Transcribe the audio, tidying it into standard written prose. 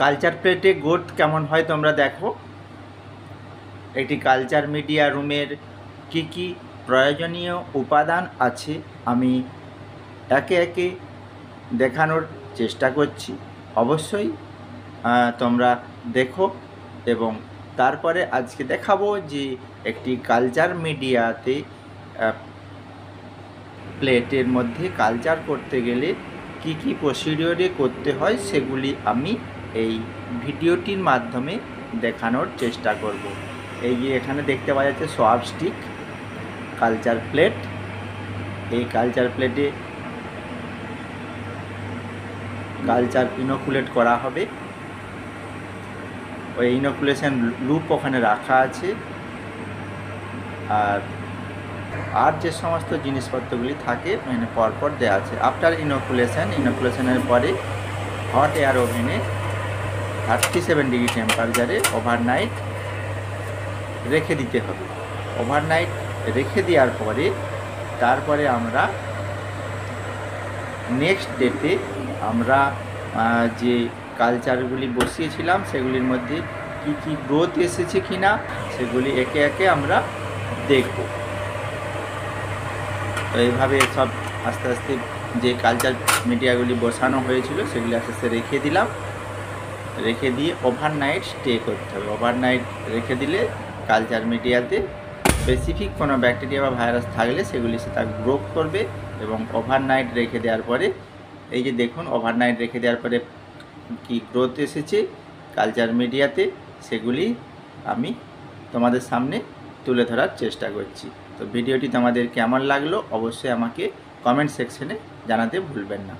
Culture প্লেটে growth কেমন হয় তোমরা দেখো। একটি কালচার মিডিয়া রুমের কি কি প্রয়োজনীয় উপাদান আছে আমি একে একে দেখানোর চেষ্টা করছি। অবশ্যই তোমরা দেখো এবং তারপরে আজকে দেখাবো যে একটি কালচার মিডিয়াতে প্লেটের মধ্যে কালচার করতে গেলে কি কি প্রসিডিওরে করতে হয় সেগুলি আমি এই ভিডিওটির মাধ্যমে দেখানোর চেষ্টা করব। এই যে এখানে দেখতে পাওয়া যাচ্ছে সোয়াব স্টিক কালচার প্লেট। এই কালচার প্লেটে কালচার ইনোকুলেট করা হবে। ওই ইনোকুলেশন লুপ ওখানে রাখা আছে। আর যে সমস্ত জিনিসপত্রগুলি থাকে মানে পরপর দেওয়া আছে। আফটার ইনোকুলেশনের পরে হট এয়ার ওভেনে 37 ডিগ্রি টেম্পারেচারে ওভারনাইট রেখে দিতে হবে। ওভারনাইট রেখে দেওয়ার পরে তারপরে আমরা নেক্সট ডেতে আমরা যে কালচারগুলি বসিয়েছিলাম সেগুলির মধ্যে কি কি গ্রোথ এসেছে কিনা সেগুলি একে একে আমরা দেখব। তো এইভাবে সব আস্তে আস্তে যে কালচার মিডিয়াগুলি বসানো হয়েছিল সেগুলি আস্তে আস্তে রেখে দিলাম। রেখে দিয়ে ওভারনাইট স্টে করতে হবে। ওভারনাইট রেখে দিলে কালচার মিডিয়াতে স্পেসিফিক কোনো ব্যাকটেরিয়া বা ভাইরাস থাকলে সেগুলি সেটা গ্রোথ করবে। এবং ওভারনাইট রেখে দেওয়ার পরে এই যে দেখুন ওভারনাইট রেখে দেওয়ার পরে কি গ্রোথ এসেছে কালচার মিডিয়াতে সেগুলি আমি তোমাদের সামনে তুলে ধরার চেষ্টা করছি। তো ভিডিওটি তোমাদের কেমন লাগলো অবশ্যই আমাকে কমেন্ট সেকশনে জানাতে ভুলবেন না।